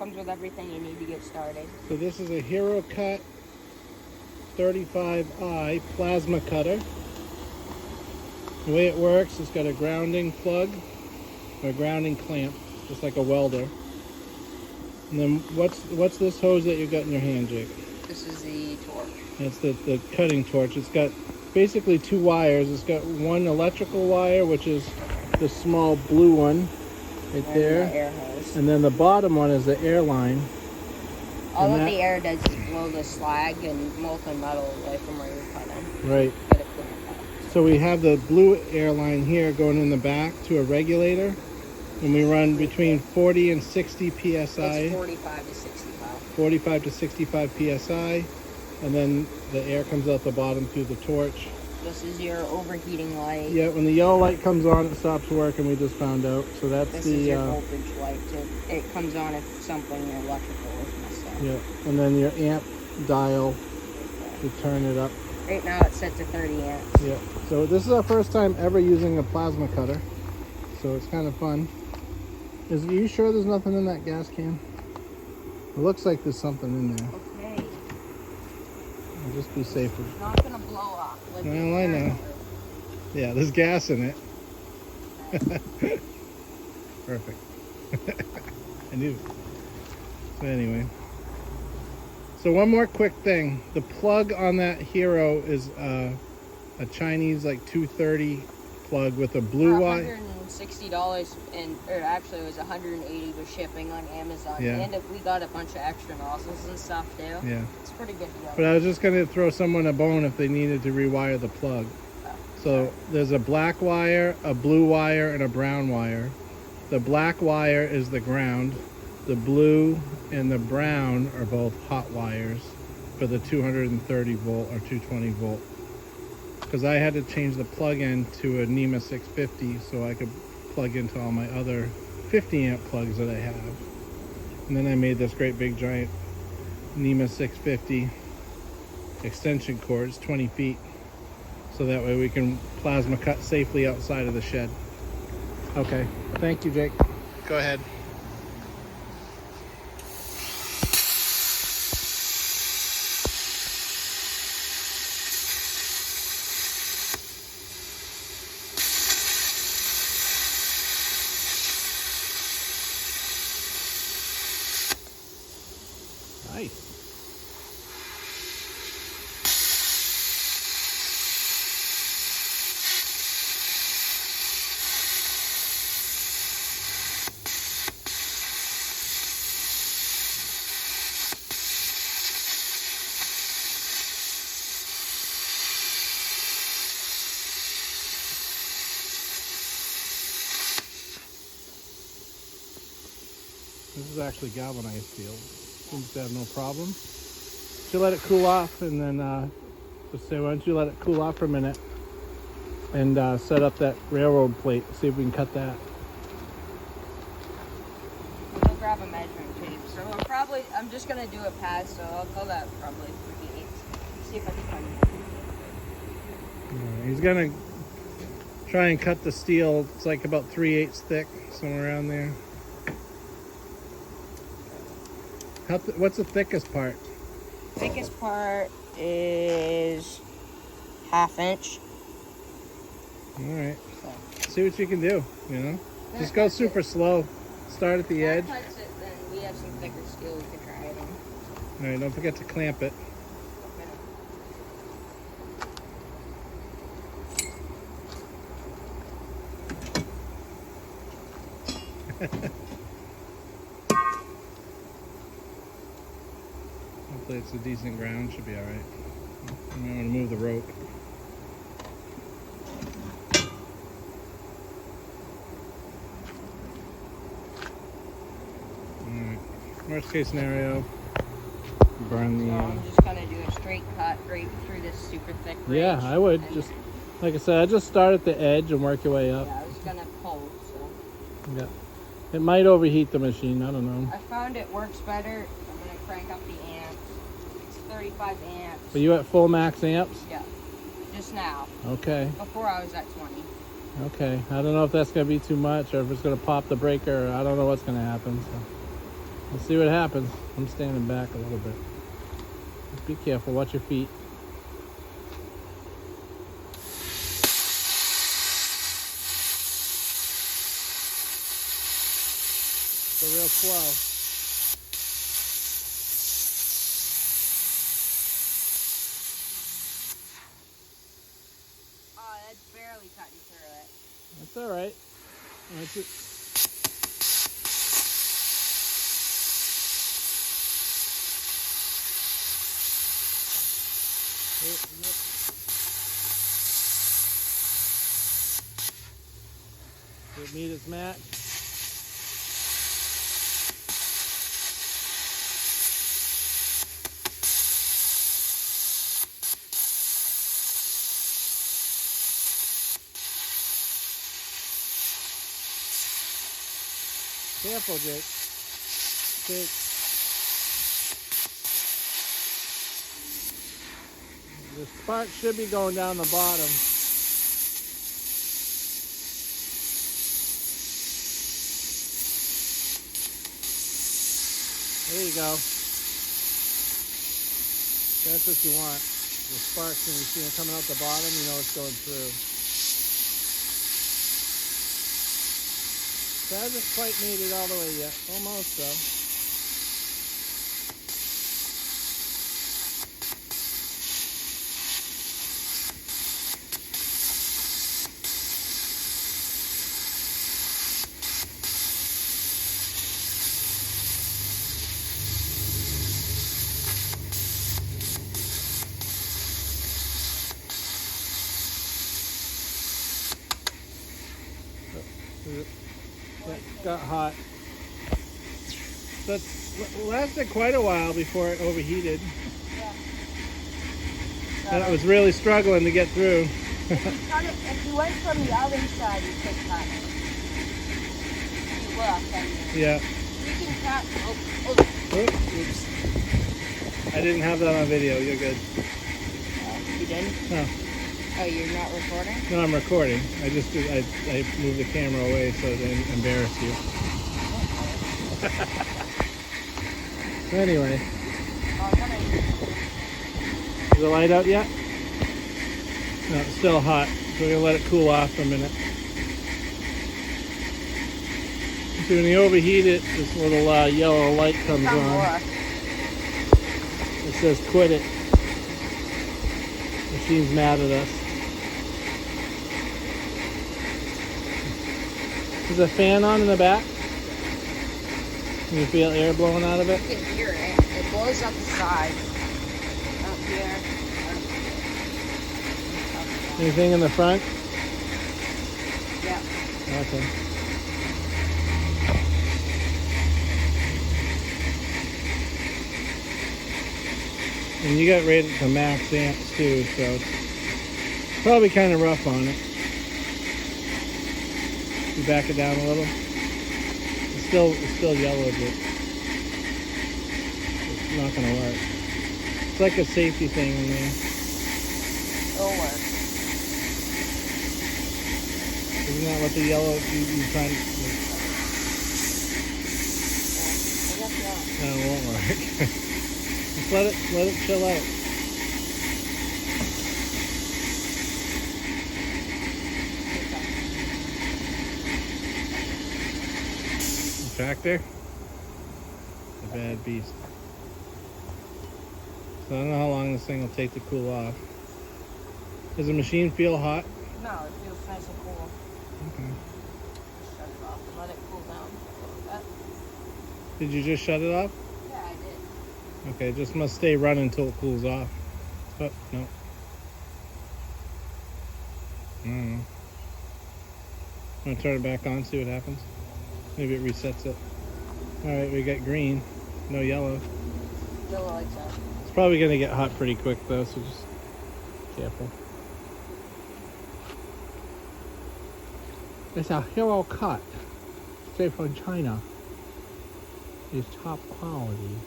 Comes with everything you need to get started. So this is a Herocut 35i plasma cutter. The way it works, it's got a grounding plug, or a grounding clamp, just like a welder. And then what's this hose that you got in your hand, Jake? This is the torch. It's the cutting torch. It's got basically two wires. It's got one electrical wire, which is the small blue one right there. The air hose. And then the bottom one is the air line. All that the air does is blow the slag and molten metal away from where you're cutting. Right. Get it cleaned up. So we have the blue air line here going in the back to a regulator. And we run between 40 and 60 psi. It's 45 to 65. 45 to 65 psi. And then the air comes out the bottom through the torch. This is your overheating light. Yeah, when the yellow light comes on, it stops working. We just found out. So that's this the is your voltage light. It comes on if something electrical is messed up. yeah, and then your amp dial to turn it up. Right now it's set to 30 amps. Yeah. So this is our first time ever using a plasma cutter. So it's kind of fun. Are you sure there's nothing in that gas can? It looks like there's something in there. Okay. I'll just be safer. It's not gonna blow up. Like Well, I know. Yeah, there's gas in it. Perfect. I knew. So anyway. So one more quick thing. The plug on that Hero is a Chinese like 230 plug with a blue wire. $160 or actually it was 180 with shipping on Amazon. Yeah. And we got a bunch of extra nozzles and stuff too. Yeah. It's pretty good deal. But I was just gonna throw someone a bone if they needed to rewire the plug. So there's a black wire, a blue wire, and a brown wire. The black wire is the ground. The blue and the brown are both hot wires for the 230 volt or 220 volt. Because I had to change the plug-in to a NEMA 650 so I could plug into all my other 50 amp plugs that I have. And then I made this great big giant NEMA 650 extension cords, 20 feet. So that way we can plasma cut safely outside of the shed. Okay, thank you, Jake. Go ahead. Nice. This is actually galvanized steel. Seems to have no problem. Just let it cool off, and then just say, why don't you let it cool off for a minute and set up that railroad plate. See if we can cut that. I'll grab a measuring tape. So I'm just gonna do a pass. So I'll call that probably 38. See if I can find it. He's gonna try and cut the steel. It's like about 3/8 thick, somewhere around there. What's the thickest part? Thickest part is 1/2 inch. All right. So. See what you can do, you know? Just go super slow. Start at the edge. Cuts it, then we have some thicker steel we can try it on. All right, don't forget to clamp it. Hopefully it's a decent ground, should be all right. I'm going to move the rope. All right. Worst case scenario, burn the... So I'm just going to do a straight cut right through this super thick ridge. Yeah, I would. Just, like I said, I just start at the edge and work your way up. Yeah, I was going to pull, so... Yeah. It might overheat the machine, I don't know. I found it works better. I'm going to crank up the amp. It's 35 amps. Are you at full max amps? Yeah, just now. Okay. Before I was at 20. Okay. I don't know if that's going to be too much or if it's going to pop the breaker. I don't know what's going to happen. So. We'll see what happens. I'm standing back a little bit. Just be careful. Watch your feet. So real slow. Oh, that's barely cutting through it. That's all right. That's it. Did it meet its match? Careful, Jake. Jake. The spark should be going down the bottom. There you go. That's what you want. The sparks, when you see them coming out the bottom, you know it's going through. It hasn't quite made it all the way yet. Almost though. It got hot. So it lasted quite a while before it overheated. Yeah. And it was really struggling to get through. If you went from the other side, you could cut it. You look, I mean. Yeah. You can cut. Oops. I didn't have that on video. You're good. You didn't? No. Oh, you're not recording? No, I'm recording. I moved the camera away so I didn't embarrass you. Anyway. Is the light out yet? No, it's still hot. So we're gonna let it cool off for a minute. So when you overheat it, this little yellow light comes on. It says quit it. Machine's mad at us. Is a fan on in the back? Can you feel air blowing out of it? You can hear it. It blows up the side. Up here. Anything in the front? Yeah. Okay. And you got rated to max amps too, so it's probably kind of rough on it. You back it down a little. It's still yellow, but it's not gonna work. It's like a safety thing in there. It'll work. Isn't that what the yellow you trying to? No, it won't work. Just let it chill out. Tractor, a bad beast. So I don't know how long this thing will take to cool off. Does the machine feel hot? No, it feels nice and cool. Okay. Just shut it off and let it cool down a little bit. Did you just shut it off? Yeah, I did. Okay, it just must stay running until it cools off. Oh, no. I don't know. I'm gonna turn it back on, see what happens. Maybe it resets it. Alright, we got green, no yellow. Still lights up. It's probably gonna get hot pretty quick though, so just careful. It's a Herocut, straight from China. It's top quality.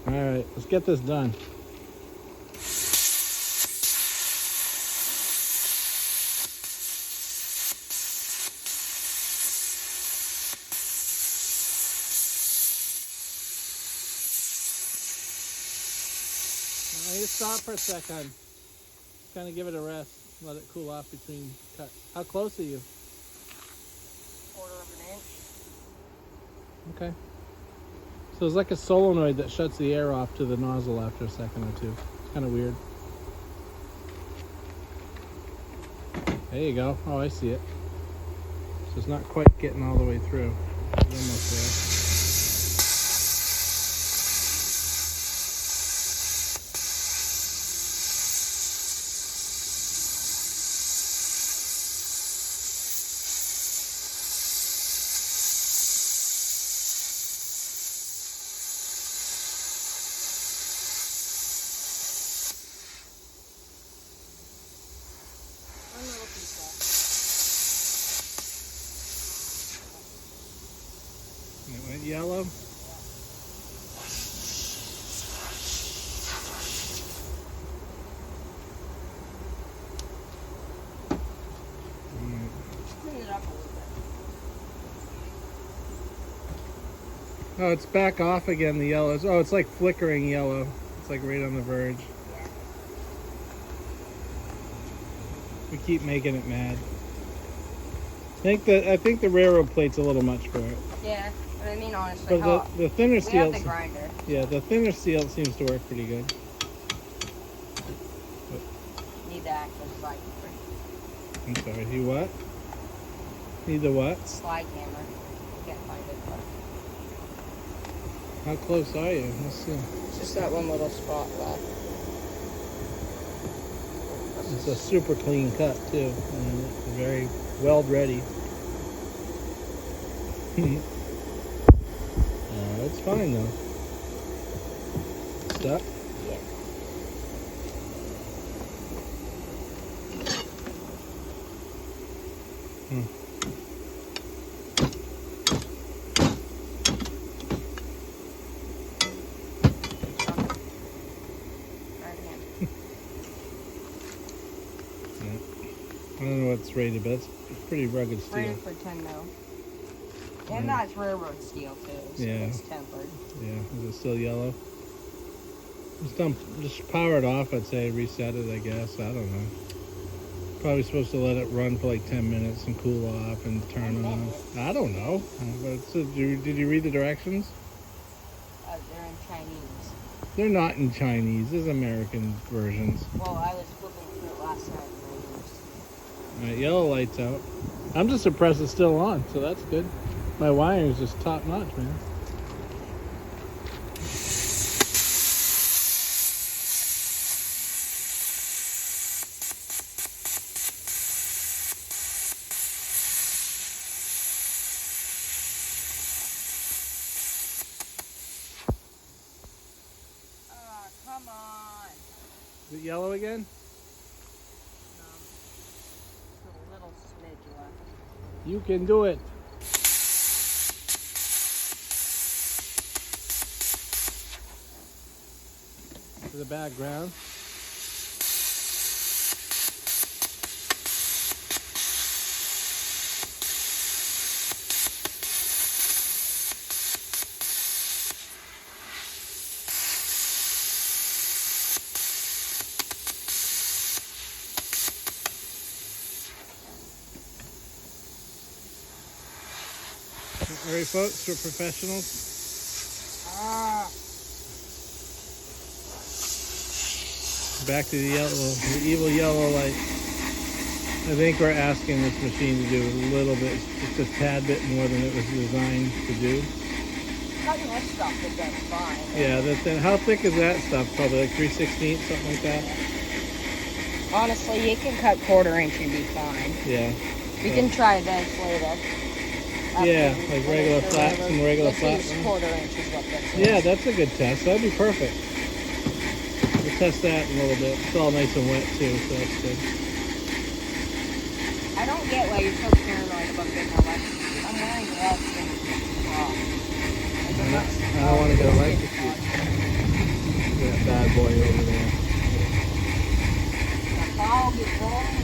Alright, let's get this done. I need to stop for a second. Kind of give it a rest. Let it cool off between cuts. How close are you? 1/4 inch. Okay. So it's like a solenoid that shuts the air off to the nozzle after a second or two. It's kind of weird. There you go. Oh, I see it. So it's not quite getting all the way through. It's almost there. One little piece left. And it went yellow. Clean it up a little bit. Oh, it's back off again, the yellow. Oh, it's like flickering yellow. It's like right on the verge. Yeah. We keep making it mad. I think the railroad plate's a little much for it. Yeah, but I mean honestly, But the thinner we steel, have the grinder. yeah, the thinner steel seems to work pretty good. Need the active slide I'm sorry, you what? Need the what? slide hammer. Can't find it, but How close are you? Let's see. it's just that one little spot left. It's a super clean cut too, and it's very weld ready. It's fine though. Stuck? Yeah. Right hand. I don't know what it's rated, but it's pretty rugged steel. Rated for 10 mil. And that's railroad steel too, so Yeah. it's tempered. Yeah, is it still yellow? Just power it off, I'd say, reset it, I guess. I don't know. Probably supposed to let it run for like 10 minutes and cool off and turn 10 on. minutes? I don't know. But did you read the directions? They're in Chinese. They're not in Chinese. There's American versions. Well, I was flipping through it last night. All right, yellow light's out. I'm just impressed it's still on, so that's good. My wiring is just top notch, man. Oh, come on. Is it yellow again? Just a little smidge left. You can do it. To the background. All right, folks, we're professionals. Ah. Back to the evil yellow light. I think we're asking this machine to do a little bit, just a tad bit more than it was designed to do. Cutting this stuff is done fine. Yeah, how thick is that stuff? Probably like 3/16, something like that. Honestly, you can cut 1/4 inch and be fine. Yeah. We can try this later. Yeah, like regular flats and regular flats. 1/4 inch is what this is. Yeah, that's a good test. That'd be perfect. We'll test that in a little bit. It's all nice and wet too, so that's good. I don't get why you're so paranoid about getting electrocuted. I'm wearing gloves and I don't want to get electrocuted. That bad boy over there. The fog is rolling.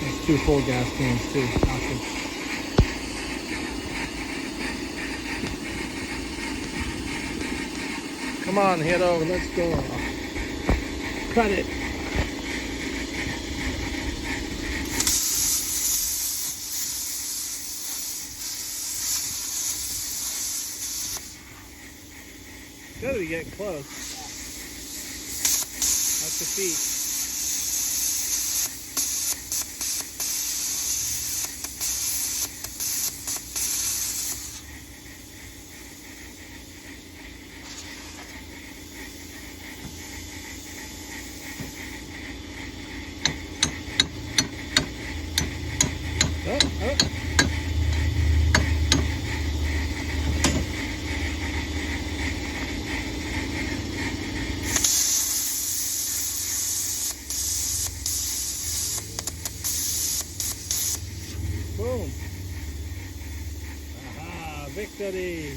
There's 2 full gas cans too. Awesome. Come on, head over. Let's go. cut it. Gotta be getting close. That's the feet. Oh, oh. Boom. Aha, victory.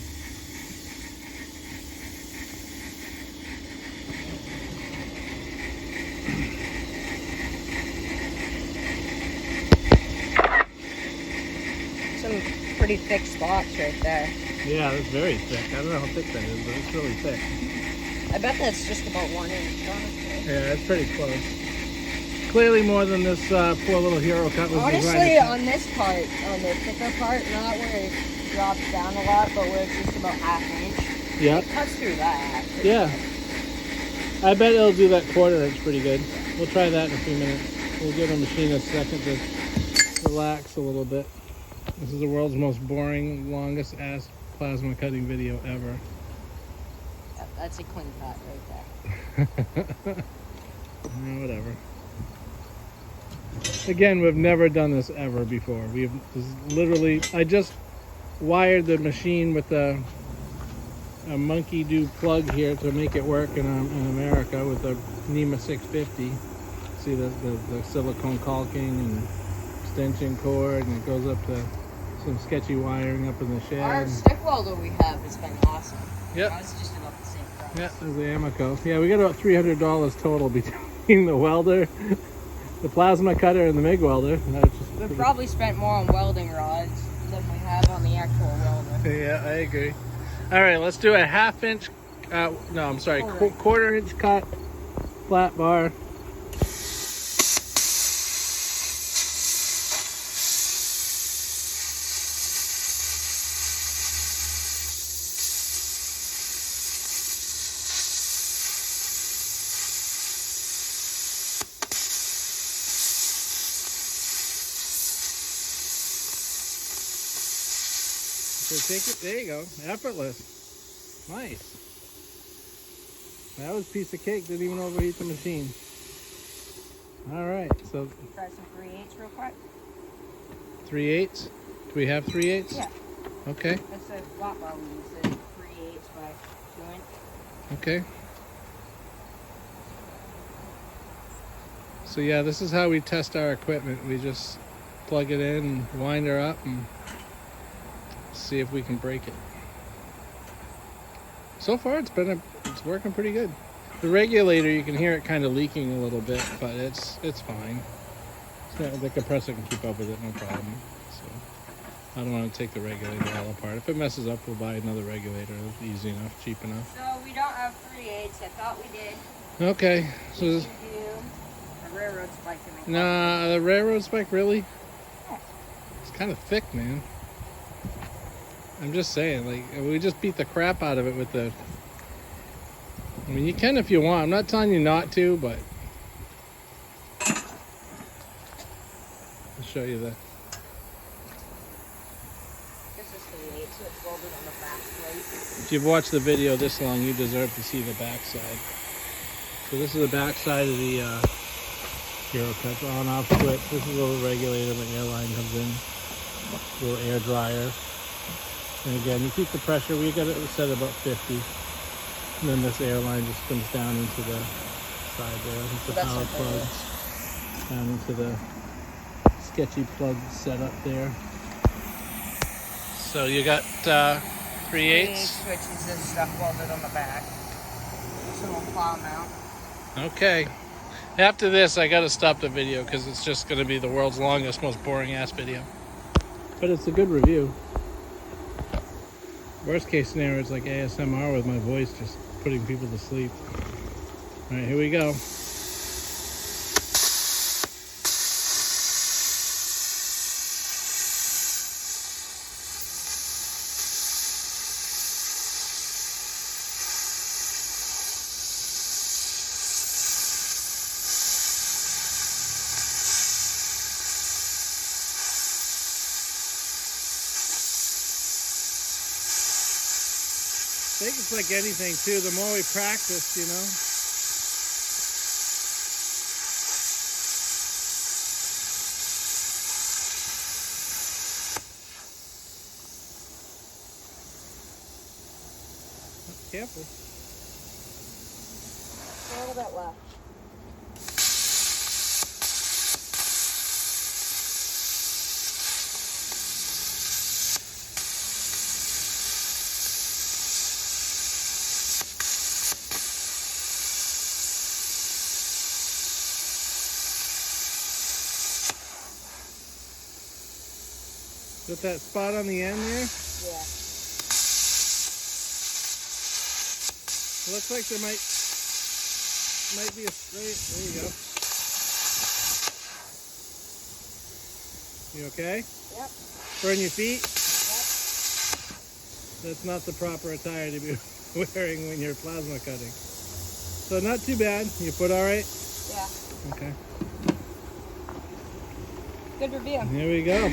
Some pretty thick spots right there. Yeah, that's very thick. I don't know how thick that is, but it's really thick. I bet that's just about 1 inch, honestly. Yeah, it's pretty close. Clearly more than this poor little Herocut was Honestly, designed to cut. on this part, on the thicker part, not where it drops down a lot, but where it's just about half inch. Yep. It cuts through that. Yeah. I bet it'll do that 1/4 inch pretty good. We'll try that in a few minutes. We'll give the machine a second to relax a little bit. This is the world's most boring, longest ass plasma cutting video ever. That's a clean cut right there. Yeah, whatever. Again, we've never done this ever before. This is literally, I just wired the machine with a monkey do plug here to make it work in America with a NEMA 650. See the silicone caulking and extension cord, and it goes up to some sketchy wiring up in the shed. Our stick welder we have has been awesome. Yep. That's just about the same price. Yeah, there's the Amico. Yeah, we got about $300 total between the welder, the plasma cutter, and the MIG welder. We've probably spent more on welding rods than we have on the actual welder. Yeah, I agree. All right, let's do a 1/2 inch, no, I'm sorry, 1/4 inch cut flat bar. So take it, there you go, effortless. Nice. That was a piece of cake, didn't even overheat the machine. All right, so. Try some 3/8 real quick. 3/8? Do we have 3/8? Yeah. Okay. That's a flat bar we use, 3/8 by 2 inch. Okay. So yeah, this is how we test our equipment. We just plug it in and wind her up and see if we can break it. So far it's working pretty good. The regulator, you can hear it kind of leaking a little bit, but it's fine. The compressor can keep up with it, no problem. So I don't want to take the regulator all apart. If it messes up, we'll buy another regulator. It's easy enough, cheap enough. So we don't have 3/8. I thought we did. Okay, so We this, do a railroad spike to make nah, the railroad spike, really? Yeah. It's kind of thick, man. I'm just saying, like, we just beat the crap out of it with the... I mean, you can if you want. I'm not telling you not to, but... I'll show you the... This is 3/8, so it's welded on the back plate. If you've watched the video this long, you deserve to see the backside. So this is the backside of the Herocut on-off switch. This is a little regulator, the air line comes in. Little air dryer. And again, you keep the pressure. We got it set at about 50. And then this air line just comes down into the side there. It's the That's power what that plugs. Down into the sketchy plug setup there. So you got 3/8. 3/8 switches and stuff welded on the back. This little plow mount. Okay. After this, I gotta stop the video because it's just gonna be the world's longest, most boring ass video. But it's a good review. Worst case scenario is like ASMR with my voice just putting people to sleep. All right, here we go. think it's like anything too. The more we practice, you know. Careful. A little bit left. With that spot on the end there, Yeah. looks like there might be a straight. There you go. You okay? Yep. Burn your feet? Yep. That's not the proper attire to be wearing when you're plasma cutting. So not too bad. Your foot all right? Yeah. Okay. Good review. Here we go.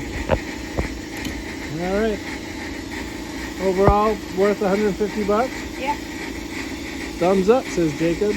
All right. Overall, worth $150? Yeah. Thumbs up, says Jacob.